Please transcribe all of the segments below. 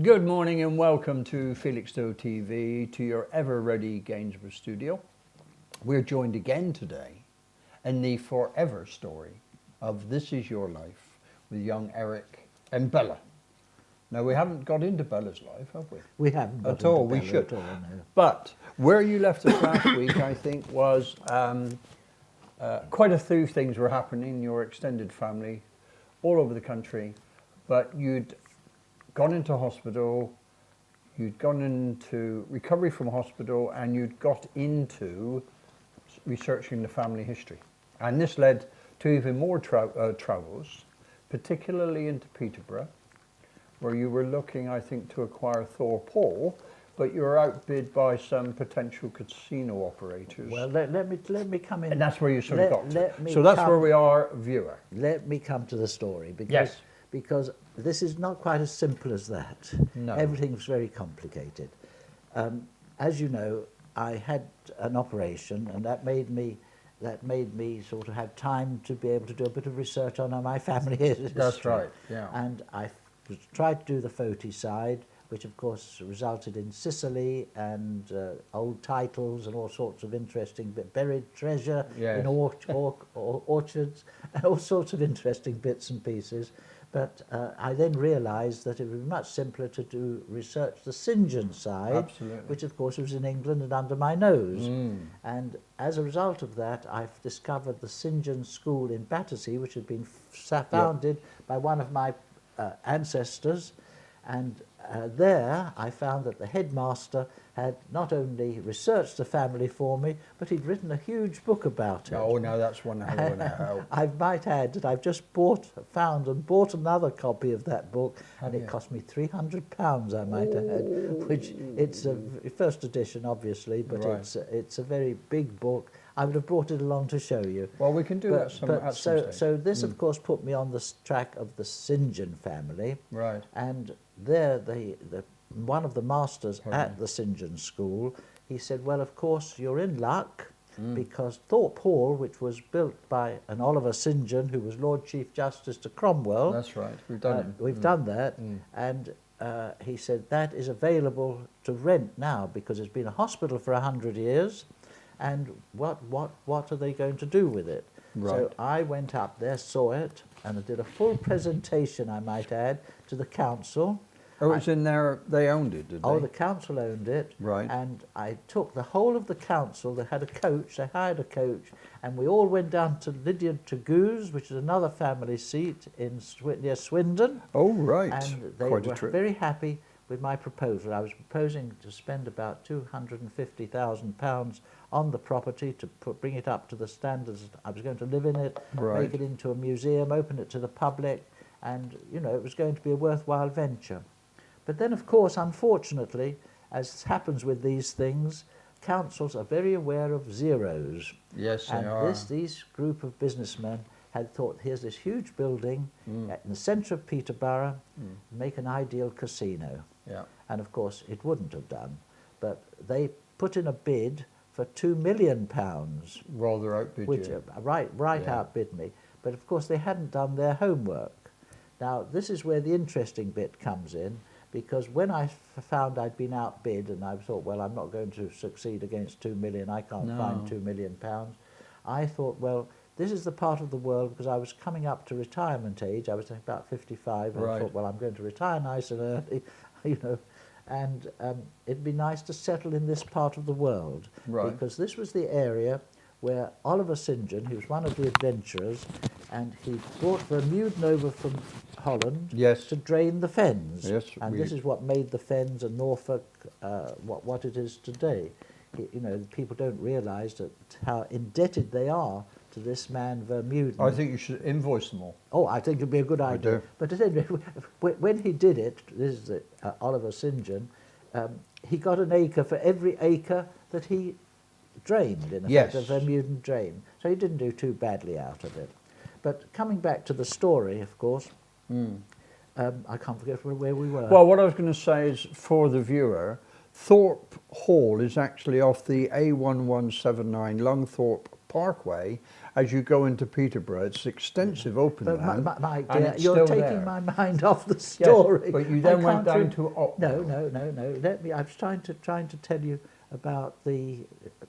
Good morning and welcome to Felix Stowe TV, to your ever-ready Gainsborough studio. We're joined again today in the forever story of This Is Your Life with young Eric and Bella. Now, we haven't got into Bella's life, have we? We haven't got at all. We should. At all, no. But where you left us last week, I think, was quite a few things were happening in your extended family all over the country, but you'd gone into hospital, you'd gone into recovery from hospital, and you'd got into researching the family history. And this led to even more travels, particularly into Peterborough, where you were looking, I think, to acquire Thorpe Hall, but you were outbid by some potential casino operators. Well, let me come in. And that's where you sort of got to. So that's where we are, viewer. Let me come to the story, because Yes. because this is not quite as simple as that. No. Everything's very complicated. As you know, I had an operation, and that made me sort of have time to be able to do a bit of research on my family history. That's right, yeah. And I tried to do the Foti side, which of course resulted in Sicily and old titles and all sorts of interesting buried treasure Yes. in orchards and all sorts of interesting bits and pieces. But I then realised that it would be much simpler to do research the St John side, Absolutely. which of course was in England and under my nose. Mm. And as a result of that, I've discovered the St John School in Battersea, which had been founded by one of my ancestors, and there I found that the headmaster had not only researched the family for me, but he'd written a huge book about it. Oh, now that's one hell of a help. I might add that I've just found another copy of that book, and it cost me £300, I might add, which it's a first edition, obviously, but Right. it's a very big book. I would have brought it along to show you. Well, we can do that at some stage. So this, of course, put me on the track of the St John family. Right. And there, one of the masters at the St John School, he said, well, of course, you're in luck, because Thorpe Hall, which was built by an Oliver St John, who was Lord Chief Justice to Cromwell. That's right, we've done it. We've done that. And he said, that is available to rent now, because it's been a hospital for 100 years. And what are they going to do with it? Right. So I went up there, saw it, and I did a full presentation, I might add, to the council. Oh, it's in there, they owned it, did they? Oh, the council owned it. Right. And I took the whole of the council, they had a coach, they hired a coach, and we all went down to Lydia Tegu's, which is another family seat near Swindon. Oh, right. And they Quite a were trip. very happy with my proposal. I was proposing to spend about £250,000 on the property to bring it up to the standards. I was going to live in it, Right. make it into a museum, open it to the public, and, you know, it was going to be a worthwhile venture. But then, of course, unfortunately, as happens with these things, councils are very aware of zeros. Yes, they and are. these group of businessmen had thought, here's this huge building in the centre of Peterborough, make an ideal casino. Yeah. And of course, it wouldn't have done. But they put in a bid for £2 million, Rather outbid which you. right Yeah. outbid me. But of course, they hadn't done their homework. Now, this is where the interesting bit comes in, because when I found I'd been outbid, and I thought, well, I'm not going to succeed against 2 million, I can't find £2 million, I thought, well, this is the part of the world, because I was coming up to retirement age, I was about 55, and I Right. thought, well, I'm going to retire nice and early, you know, and it'd be nice to settle in this part of the world, Right. because this was the area where Oliver St John, who was one of the adventurers, and he brought Vermeulen over from Holland Yes. to drain the fens. Yes, and this is what made the fens and Norfolk what it is today. You know, people don't realise that how indebted they are to this man Vermeulen. I think you should invoice them all. Oh, I think it'd be a good idea. do. But at any rate, when he did it, this is Oliver St John, he got an acre for every acre that he drained, in effect, a Yes. Vermeulen drain. So he didn't do too badly out of it. But coming back to the story, of course, I can't forget where we were. Well, what I was going to say is, for the viewer, Thorpe Hall is actually off the A1179 Lungthorpe Parkway, as you go into Peterborough, it's extensive open But land. my and dear, it's you're still taking there. my mind off the story. Yes, but you I then went can't down to Ocknell. No. Let me. I was trying to tell you about the.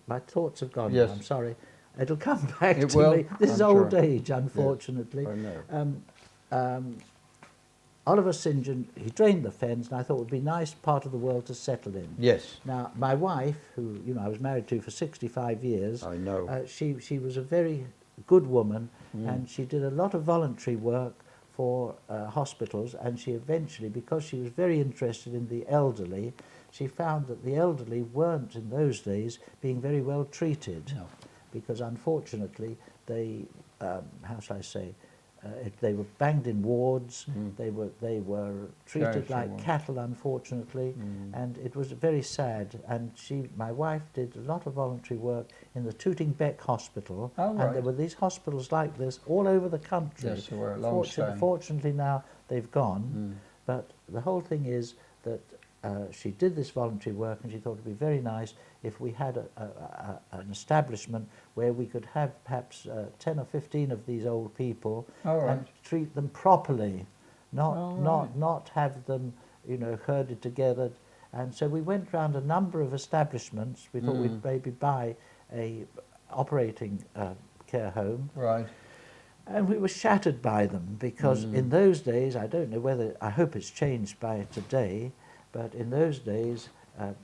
My thoughts have gone. Yes. I'm sorry. It'll come back It to will, me. This is I'm old sure. age, unfortunately. I know. Oliver St. John, he drained the fens, and I thought it would be a nice part of the world to settle in. Yes. Now, my wife, who I was married to for 65 years, I know. she was a very good woman, and she did a lot of voluntary work for hospitals, and she eventually, because she was very interested in the elderly, she found that the elderly weren't in those days being very well treated, No. because unfortunately they, how shall I say, they were banged in wards. They were treated Charity like wards. cattle, unfortunately, and it was very sad. And my wife, did a lot of voluntary work in the Tooting Bec Hospital, Oh, and right. there were these hospitals like this all over the country. Yes, there were a long time. Fortunately, now they've gone. But the whole thing is that she did this voluntary work, and she thought it would be very nice if we had an establishment where we could have perhaps 10 or 15 of these old people All right. and treat them properly, All right. not have them, herded together. And so we went round a number of establishments. We thought we'd maybe buy a operating care home. Right. And we were shattered by them, because in those days, I don't know whether, I hope it's changed by today, but in those days,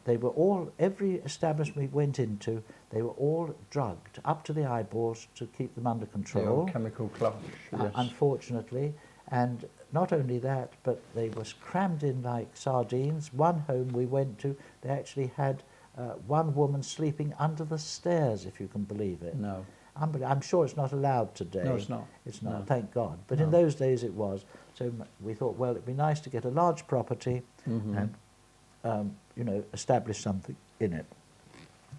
they were all, every establishment we went into, they were all drugged up to the eyeballs to keep them under The control, old chemical clutch. Yes. unfortunately. And not only that, but they were crammed in like sardines. One home we went to, they actually had one woman sleeping under the stairs, if you can believe it. No. I'm sure it's not allowed today. No, it's not. It's not, No. thank God. But No. in those days it was. So we thought, well, it'd be nice to get a large property and, establish something in it.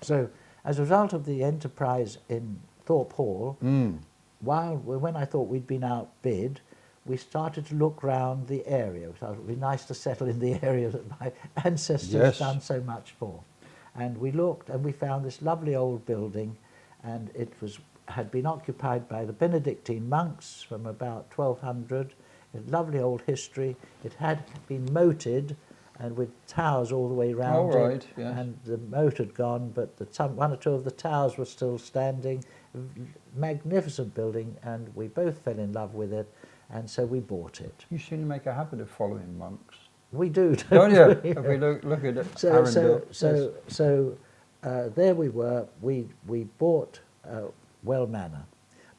So as a result of the enterprise in Thorpe Hall, when I thought we'd been outbid, we started to look round the area. We thought it would be nice to settle in the area that my ancestors Yes. done so much for. And we looked, and we found this lovely old building, and it had been occupied by the Benedictine monks from about 1200. It had lovely old history. It had been moated, and with towers all the way round Oh, right, it. yes. And the moat had gone, but one or two of the towers were still standing. Magnificent building, and we both fell in love with it, and so we bought it. You seem to make a habit of following monks. We do, Don't you? we? If we look at it, So there we were. We bought Well Manor,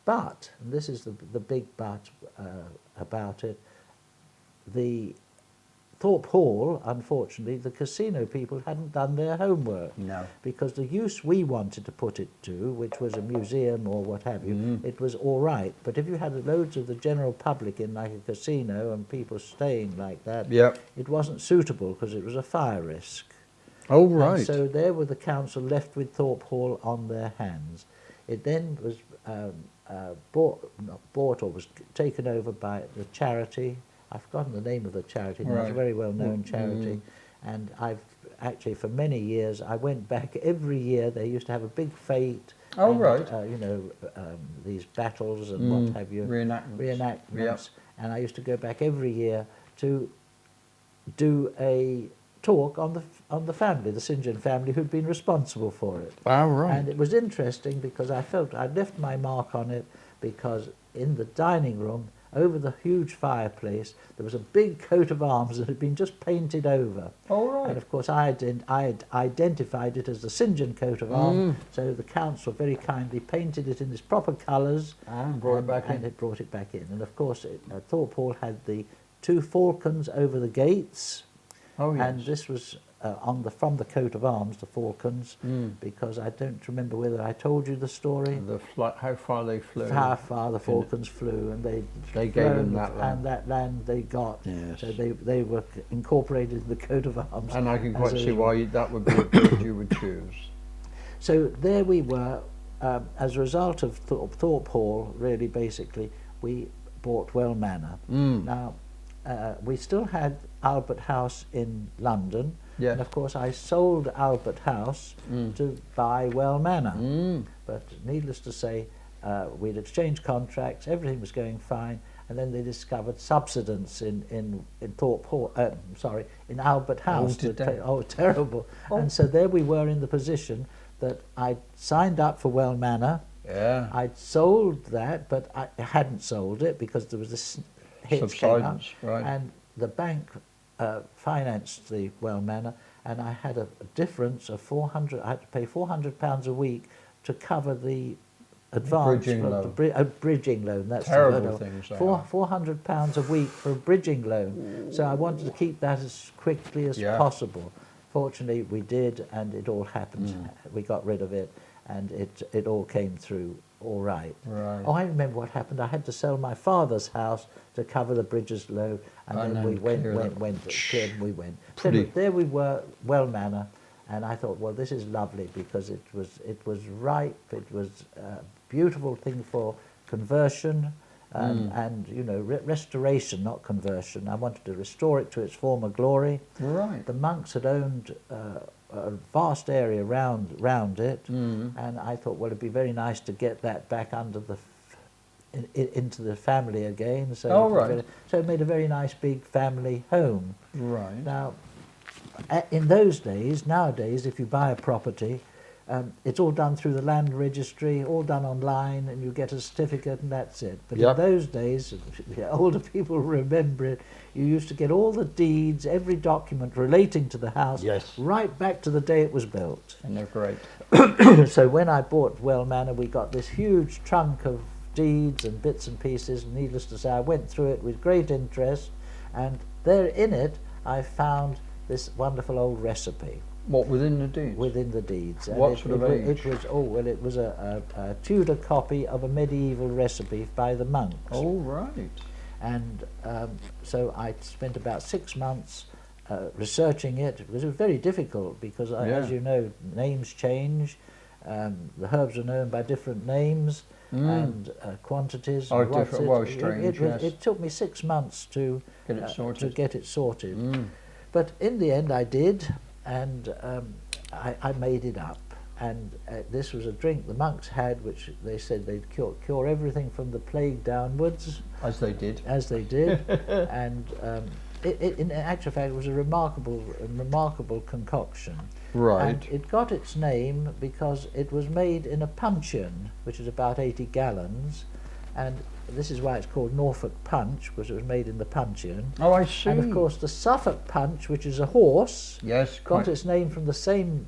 but, and this is the big but about it, the Thorpe Hall, unfortunately, the casino people hadn't done their homework. No. Because the use we wanted to put it to, which was a museum or what have you, it was all right. But if you had loads of the general public in like a casino and people staying like that, Yep. it wasn't suitable because it was a fire risk. Oh, right. And so there were the council left with Thorpe Hall on their hands. It then was bought or was taken over by the charity. I've forgotten the name of the charity. It was a Right. very well-known charity. And I've actually, for many years, I went back every year. They used to have a big fete. Oh, and, right. these battles and what have you. Reenactments. Yep. And I used to go back every year to do a talk on the family, the St. John family, who'd been responsible for it. Oh, right. And it was interesting because I felt I'd left my mark on it, because in the dining room, over the huge fireplace, there was a big coat of arms that had been just painted over. Oh, right. And of course I had identified it as the St. John coat of arms, so the council very kindly painted it in its proper colours And brought it back in. and it brought it back in. And of course Thorpe Hall had the two falcons over the gates. Oh, yes. And this was from the coat of arms, the falcons, because I don't remember whether I told you the story. How far they flew. How far the falcons flew, and They gave them that land. and that land they got. Yes. So they were incorporated in the coat of arms. And I can as quite a see result. why that would be a bird you would choose. So there we were. As a result of Thorpe Hall, really, basically, we bought Well Manor. Now, we still had Albert House in London, Yes. And of course I sold Albert House to buy Well Manor. But needless to say, we'd exchanged contracts, everything was going fine, and then they discovered subsidence in Thorpe Hall, in Albert House. did they? Terrible. And so there we were in the position that I'd signed up for Well Manor. Yeah. I'd sold that, but I hadn't sold it because there was this hitch came up, Subsidence, right. and the bank financed the Well Manor, and I had a difference of 400. I had to pay £400 a week to cover the advance Bridging for loan. a bridging loan. That's Terrible the word. things they are. £400 a week for a bridging loan. So I wanted to keep that as quickly as Yeah. possible. Fortunately, we did, and it all happened. We got rid of it, and it all came through all right. Right. Oh, I remember what happened. I had to sell my father's house to cover the bridges loan, and And then we then went, clear that. cleared and we went. Pretty. So there we were, Well Manor, and I thought, well, this is lovely because it was ripe. It was a beautiful thing for conversion. And you know, restoration, not conversion. I wanted to restore it to its former glory. Right. The monks had owned a vast area round it, and I thought, well, it'd be very nice to get that back under the into the family again. So Oh, it was right. so it made a very nice big family home. Right. Now, in those days, nowadays, if you buy a property, it's all done through the land registry, all done online, and you get a certificate and that's it. But Yep. in those days, the older people remember it, you used to get all the deeds, every document relating to the house, Yes. right back to the day it was built. And they're great. So when I bought Well Manor, we got this huge trunk of deeds and bits and pieces. Needless to say, I went through it with great interest, and there in it I found this wonderful old recipe What, within the deeds? within the deeds. And What sort of age? It was a Tudor copy of a medieval recipe by the monks. Oh, right. And so I spent about 6 months researching it. It was very difficult because, as Yeah. you know, names change. The herbs are known by different names and quantities. Oh, and what's different- it. well, strange, yes. It took me 6 months to Get it sorted. to get it sorted. But in the end, I did, and I made it up. And this was a drink the monks had, which they said they'd cure everything from the plague downwards, As they did. as they did. And in actual fact, it was a remarkable concoction. Right. And it got its name because it was made in a puncheon, which is about 80 gallons. And this is why it's called Norfolk Punch, because it was made in the puncheon. Oh, I see. And of course, the Suffolk Punch, which is a horse, Yes, got quite. its name from the same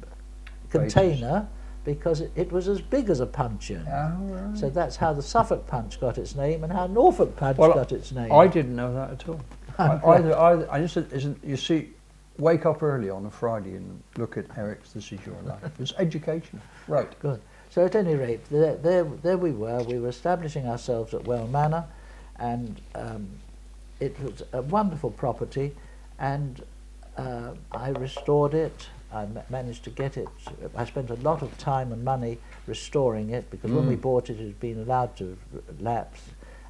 container because it was as big as a puncheon. Oh, right. So that's how the Suffolk Punch got its name and how Norfolk Punch Well, got its name. I didn't know that at all. I just isn't. You see, wake up early on a Friday and look at Eric's This Is Your Life. It's education. Right. Good. So at any rate, there we were. We were establishing ourselves at Well Manor, and it was a wonderful property, and I restored it. I managed to get it. I spent a lot of time and money restoring it because when we bought it, it had been allowed to lapse.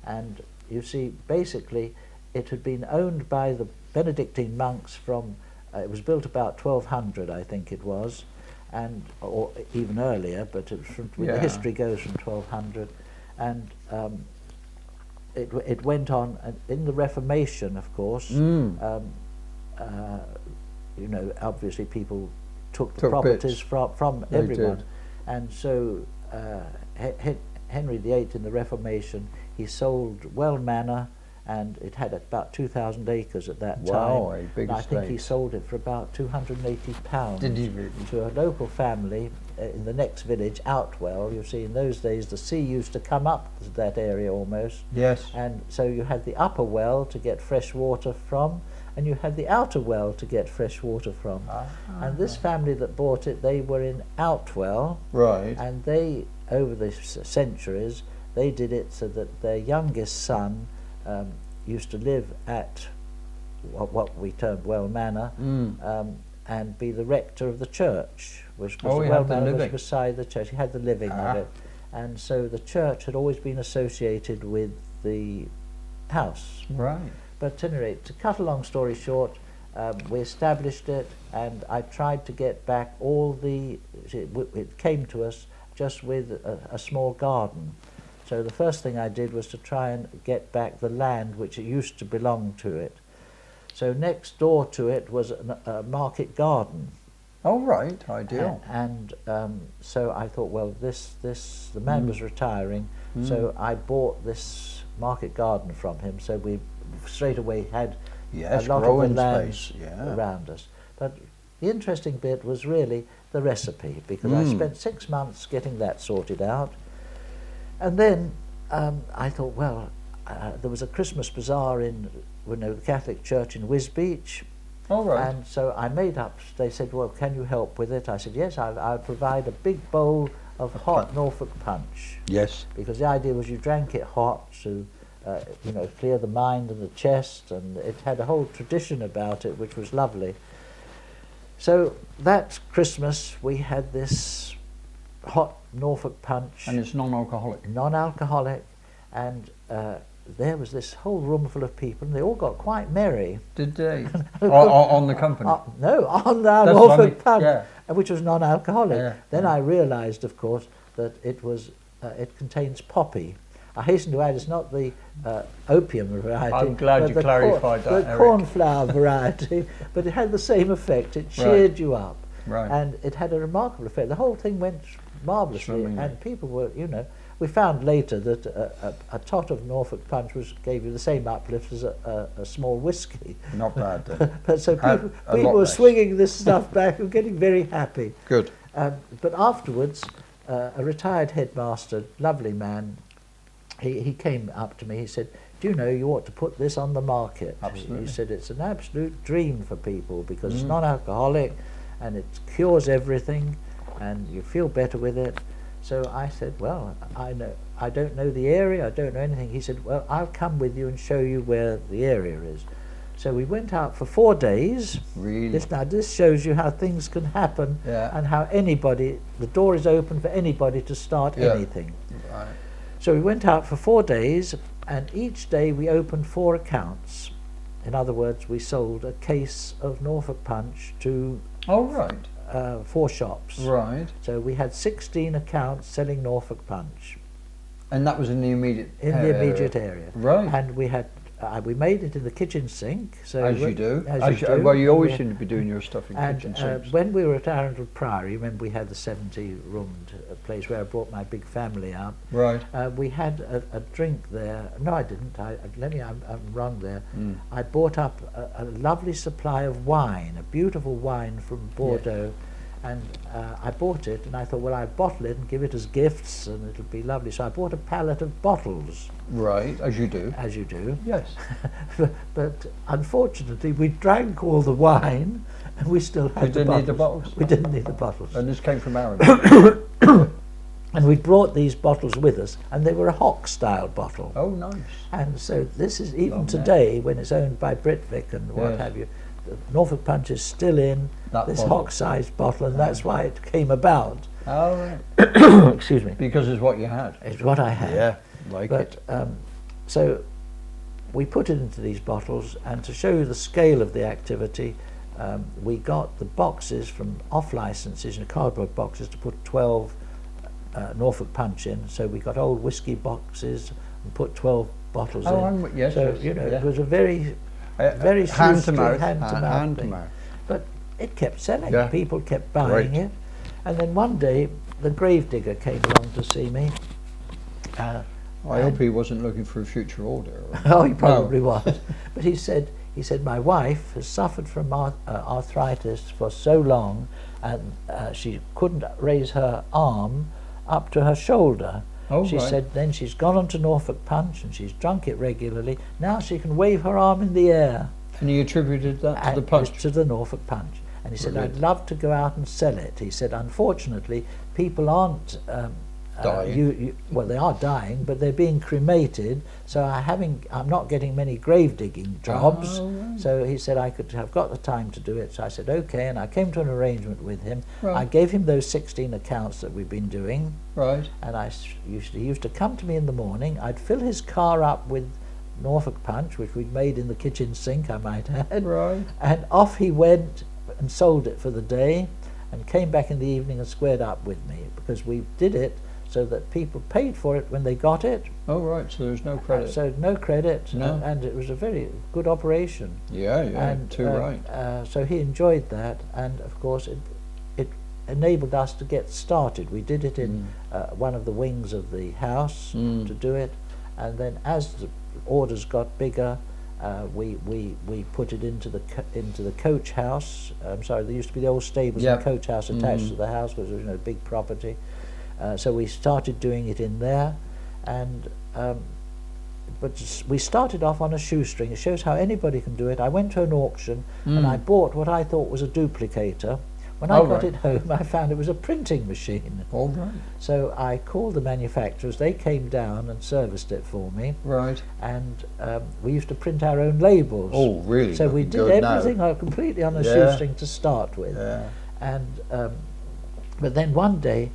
And you see, basically, it had been owned by the Benedictine monks from, it was built about 1200, I think it was, and or even earlier, but it was from, the Yeah. history goes from 1200. And it went on, and in the Reformation, of course, you know, obviously people took the Took properties bits. from They everyone. did. And so Henry VIII in the Reformation, he sold Well Manor, and it had about 2,000 acres at that Wow, time. a big And I think he estate. sold it for about £280 Did he really? to a local family in the next village, Outwell. You see, in those days the sea used to come up to that area almost. Yes. And so you had the upper well to get fresh water from, and you had the outer well to get fresh water from. And this family that bought it, they were in Outwell, Right. and they, over the centuries, they did it so that their youngest son used to live at what we termed Well Manor, and be the rector of the church, which was Oh, he Well had the Manor was living. beside the church. He had the living of it, and so the church had always been associated with the house. Right. But at any rate, to cut a long story short, we established it, and I tried to get back all the, it came to us just with a small garden. So the first thing I did was to try and get back the land which it used to belong to it. So next door to it was a market garden. Oh, right, ideal. And so I thought, well, the man was retiring, so I bought this market garden from him. So we straight away had a lot of the land around us. But the interesting bit was really the recipe, because I spent 6 months getting that sorted out. And then I thought, well, there was a Christmas bazaar in the Catholic Church in Wisbech. Oh, right. And so I made up, they said, well, can you help with it? I said, yes, I'll provide a big bowl of hot Norfolk punch. Yes. Because the idea was you drank it hot to, clear the mind and the chest, and it had a whole tradition about it, which was lovely. So that Christmas we had this hot Norfolk punch. And it's non-alcoholic. Non-alcoholic, and there was this whole room full of people, and they all got quite merry. Did they? on the company? No, on our That's Norfolk lovely. punch, Yeah. which was non-alcoholic. Yeah, Then I realised, of course, that it was it contains poppy. I hasten to add, it's not the opium variety. I'm glad but you the clarified that, the Eric. cornflower variety, but it had the same effect. It cheered you up, Right. and it had a remarkable effect. The whole thing went marvellously, Swimmingly. and people were, we found later that a tot of Norfolk punch gave you the same uplift as a small whiskey. Not bad then. But so people A lot were less. swinging this stuff back and getting very happy. Good. But afterwards, a retired headmaster, lovely man, he came up to me, he said, do you know you ought to put this on the market? Absolutely. He said it's an absolute dream for people because it's non-alcoholic and it cures everything and you feel better with it. So I said, well, I don't know the area, I don't know anything. He said, well, I'll come with you and show you where the area is. So we went out for 4 days. Really? This shows you how things can happen and how the door is open for anybody to start anything. Right. So we went out for 4 days, and each day we opened 4 accounts. In other words, we sold a case of Norfolk punch to Oh, right. 4 shops. Right. So we had 16 accounts selling Norfolk punch And that was in the immediate area. Right. And we had we made it in the kitchen sink. So As you do. As you do. Well, you always seem to be doing your stuff in kitchen And sinks. when we were at Arundel Priory, remember we had the 70-roomed place where I brought my big family up. Right. We had a drink there. No, I didn't. I'm wrong there. I bought up a lovely supply of wine, a beautiful wine from Bordeaux, and I bought it, and I thought, well, I'll bottle it and give it as gifts, and it'll be lovely. So I bought a pallet of bottles. Right, as you do. As you do. Yes. But unfortunately, we drank all the wine, and we still had the bottles. You didn't need the bottles? We didn't need the bottles. And this came from Arundel. And we brought these bottles with us, and they were a Hock-style bottle. Oh, nice. And so this is, even Lovely. today, when it's owned by Britvic and what have you, the Norfolk punch is still in this bottle. Hock-sized bottle, and that's why it came about. Oh, right. Excuse me. Because it's what you had. It's what I had. Yeah, like it. But so we put it into these bottles, and to show you the scale of the activity, we got the boxes from off licenses, cardboard boxes, to put 12 Norfolk punch in. So we got old whiskey boxes and put 12 bottles in. Yes, so yes, it was a very hand to shoestring, mouth. hand to mouth. But it kept selling. Yeah. People kept buying it. And then one day the gravedigger came along to see me. I hope he wasn't looking for a future order. Oh, he probably was. But he said, my wife has suffered from arthritis for so long, and she couldn't raise her arm up to her shoulder. Oh, she right. said then she's gone on to Norfolk punch and she's drunk it regularly. Now she can wave her arm in the air. And he attributed that to the punch? To the Norfolk punch. And he Brilliant. said, I'd love to go out and sell it. He said, unfortunately, people aren't dying. Well, they are dying, but they're being cremated, so I'm not getting many grave digging jobs. Oh, right. So he said I could have got the time to do it. So I said, okay, and I came to an arrangement with him. Right. I gave him those 16 accounts that we've been doing. Right. And he used to come to me in the morning. I'd fill his car up with Norfolk punch, which we'd made in the kitchen sink, I might add. Right. And off he went and sold it for the day, and came back in the evening and squared up with me, because we did it so that people paid for it when they got it. Oh, right. So there's no credit. So no credit, No. and it was a very good operation. Yeah, yeah. And Too right. so he enjoyed that, and of course it enabled us to get started. We did it in one of the wings of the house to do it, and then as the orders got bigger, we put it into the coach house. I'm sorry, there used to be the old stables and coach house attached to the house, because it was a big property. So we started doing it in there, and but we started off on a shoestring. It shows how anybody can do it. I went to an auction and I bought what I thought was a duplicator. When I got it home, I found it was a printing machine. All right. So I called the manufacturers. They came down and serviced it for me. Right. And we used to print our own labels. Oh, really? So we did everything completely on a shoestring to start with. Yeah. And but then one day,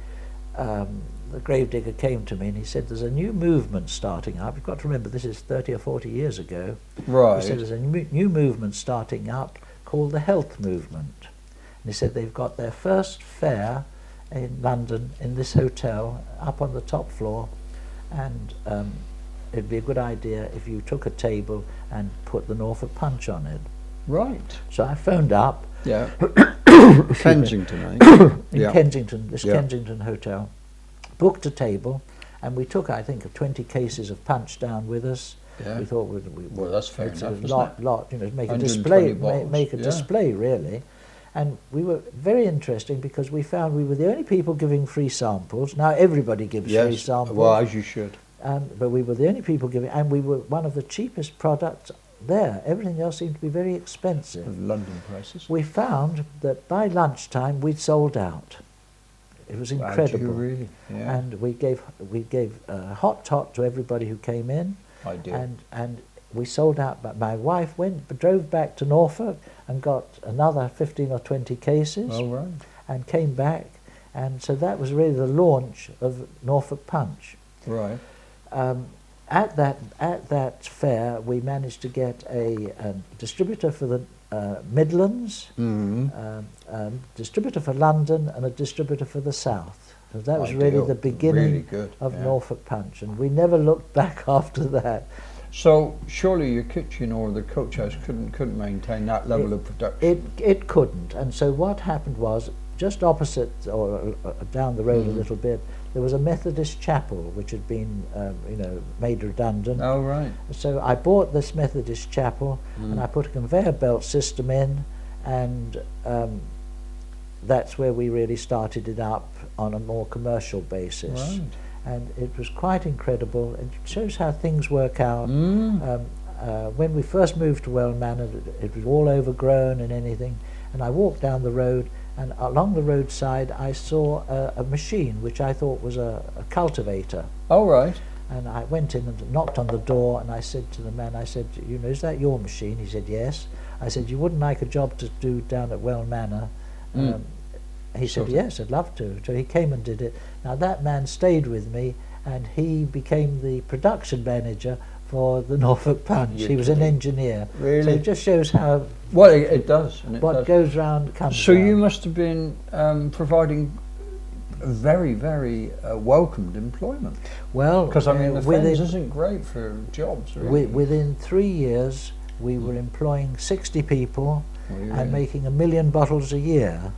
the gravedigger came to me and he said, "There's a new movement starting up." You've got to remember, this is 30 or 40 years ago. Right. He said, "There's a new movement starting up called the health movement." And he said they've got their first fair in London in this hotel up on the top floor, and it'd be a good idea if you took a table and put the Norfolk punch on it. Right. So I phoned up. Yeah. Kensington, eh? in Kensington, this Kensington hotel, booked a table, and we took, I think, 20 cases of punch down with us. Yeah. We thought Well, that's fair it's enough, a isn't lot, you know, make a 120 display, bottles, make a yeah. display really. And we were very interesting because we found we were the only people giving free samples. Now everybody gives free samples. Well, as you should. But we were the only people giving, and we were one of the cheapest products there. Everything else seemed to be very expensive. Of London prices. We found that by lunchtime we'd sold out. It was incredible. Wow, really? Yeah. And we gave hot tot to everybody who came in. I did. And we sold out. But my wife drove back to Norfolk and got another 15 or 20 cases. Oh, right. And came back, and so that was really the launch of Norfolk Punch. Right. At that fair, we managed to get a distributor for the Midlands, distributor for London, and a distributor for the South. So that was really the beginning of Norfolk Punch, and we never looked back after that. So surely your kitchen or the coach house couldn't maintain that level of production. It couldn't, and so what happened was, just opposite or down the road a little bit, there was a Methodist chapel which had been made redundant. Oh, right. So I bought this Methodist chapel and I put a conveyor belt system in, and that's where we really started it up on a more commercial basis. Right. And it was quite incredible. It shows how things work out. When we first moved to Well Manor, it was all overgrown and anything, and I walked down the road, and along the roadside I saw a machine which I thought was a cultivator. Oh, right. And I went in and knocked on the door, and I said to the man, I said, is that your machine? He said, yes. I said, you wouldn't like a job to do down at Well Manor? He said, yes, I'd love to. So he came and did it. Now that man stayed with me, and he became the production manager for the Norfolk Punch. He was an engineer. Really? So it just shows how Well, it does. And what goes round comes So round. you must have been providing very, very welcomed employment. Well, Because I mean, the Fens within, isn't great for jobs, really. within 3 years, we were employing 60 people and making 1 million bottles a year.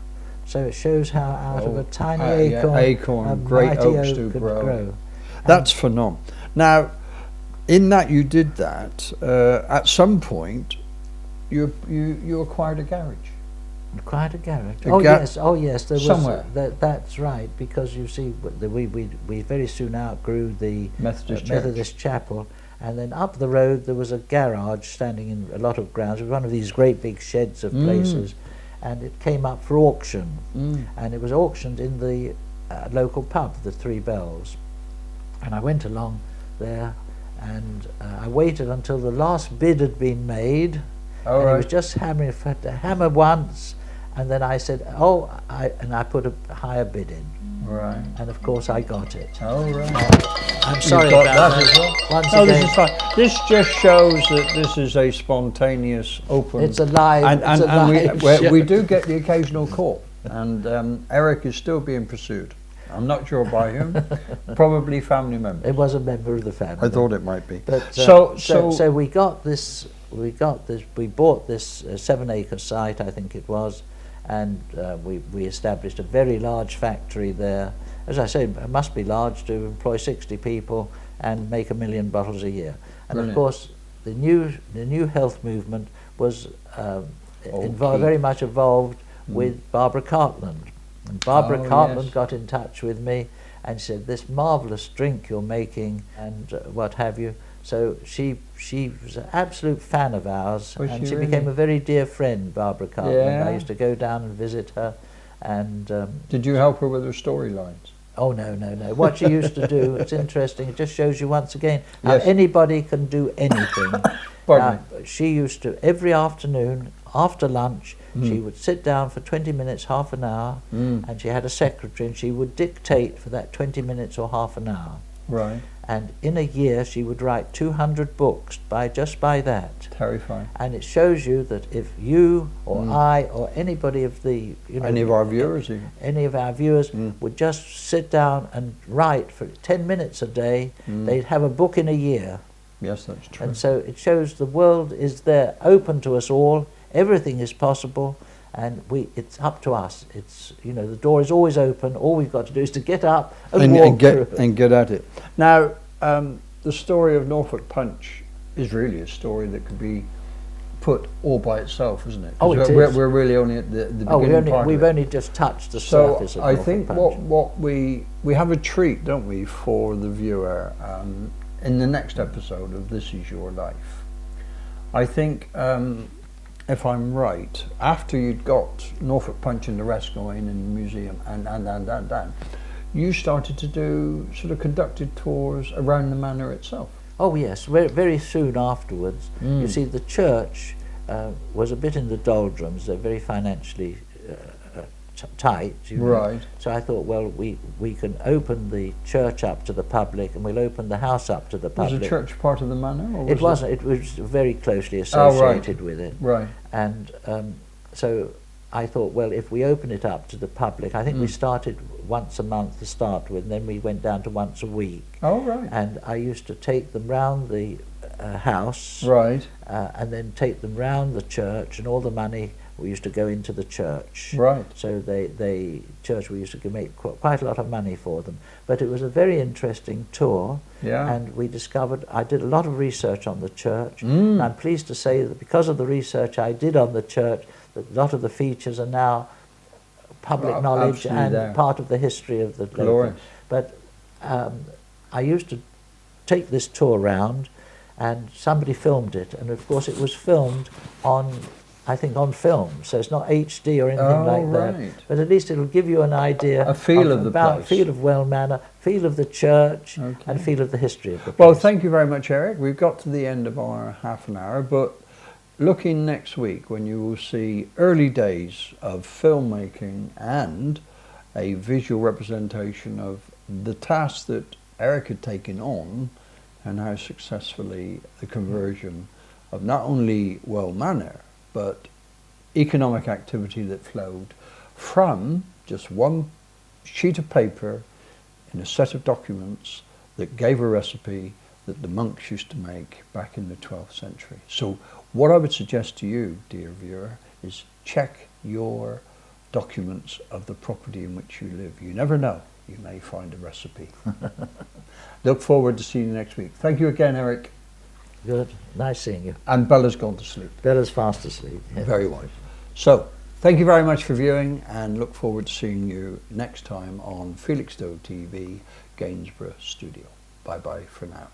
So it shows how out of a tiny acorn, a great mighty oaks oak do could grow. That's phenomenal. Now, in that you did that, at some point, you acquired a garage. Quite a garage. A Oh yes, there was somewhere. That's right, because you see, we very soon outgrew the Methodist chapel, and then up the road there was a garage standing in a lot of grounds. It was one of these great big sheds of places, and it came up for auction, and it was auctioned in the local pub, the Three Bells, and I went along there, and I waited until the last bid had been made. Oh, and right. it was just hammering, had to hammer once, and then I said, I put a higher bid in. Right. And of course I got it. Oh, right. I'm sorry You've got about that as well? Once No, again, this is fine. This just shows that this is a spontaneous, open... it's a live, And show. we do get the occasional call. And Eric is still being pursued. I'm not sure by whom. Probably family members. It was a member of the family. I thought it might be. But, So we got this. We bought this 7-acre site, I think it was, and we established a very large factory there. As I say, it must be large to employ 60 people and make 1 million bottles a year. And Brilliant. of course, the new health movement was very much involved with Barbara Cartland. And Barbara Cartland got in touch with me and said, "This marvellous drink you're making and what have you." So she was an absolute fan of ours, Was and she she really? became a very dear friend, Barbara Cartland. Yeah. I used to go down and visit her, and did you help her with her storylines? oh no. What she used to do, it's interesting, it just shows you once again how Yes. anybody can do anything. Pardon She used to, every afternoon, after lunch, Mm. she would sit down for 20 minutes, half an hour, and she had a secretary, and she would dictate for that 20 minutes or half an hour. Right. And in a year, she would write 200 books just by that. Terrifying. And it shows you that if you or I or anybody of the, Any of our viewers even. any of our viewers would just sit down and write for 10 minutes a day, they'd have a book in a year. Yes, that's true. And so it shows the world is there, open to us all. Everything is possible, and it's up to us. It's, the door is always open. All we've got to do is to get up and walk through. And get at it. Now, the story of Norfolk Punch is really a story that could be put all by itself, isn't it? 'Cause Oh, it we're, is. we're really only at the beginning part We've of it. only just touched the So surface of I Norfolk think Punch. what we have a treat, don't we, for the viewer in the next episode of This Is Your Life. I think, if I'm right, after you'd got Norfolk Punch and the rest going in the museum and you started to do sort of conducted tours around the manor itself. Oh yes, very soon afterwards. You see, the church was a bit in the doldrums. They're very financially tight. Right. So I thought, well, we can open the church up to the public, and we'll open the house up to the Was public. the church part of the manor? Or It wasn't. It was very closely associated with it. Right. And so I thought, well, if we open it up to the public, I think we started once a month to start with, and then we went down to once a week. Oh, right. And I used to take them round the house, Right. and then take them round the church, and all the money we used to go into the church. Right. So church, we used to make quite a lot of money for them. But it was a very interesting tour. Yeah. And we discovered, I did a lot of research on the church, and I'm pleased to say that because of the research I did on the church, that a lot of the features are now public knowledge absolutely and there. part of the history of the local. Glorious. But I used to take this tour round, and somebody filmed it, and of course it was filmed on, I think, on film, so it's not HD or anything like that. Right. But at least it'll give you an idea, A feel of the place. feel of Well Manor, feel of the church, Okay. and feel of the history of the place. Well, thank you very much, Eric. We've got to the end of our half an hour, but looking next week when you will see early days of filmmaking and a visual representation of the task that Eric had taken on and how successfully the conversion of not only Well Manor but economic activity that flowed from just one sheet of paper in a set of documents that gave a recipe that the monks used to make back in the 12th century. So what I would suggest to you, dear viewer, is check your documents of the property in which you live. You never know, you may find a recipe. Look forward to seeing you next week. Thank you again, Eric. Good, nice seeing you. And Bella's gone to sleep. Bella's fast asleep. Yeah. Very wise. So, thank you very much for viewing, and look forward to seeing you next time on Felixstowe TV, Gainsborough Studio. Bye-bye for now.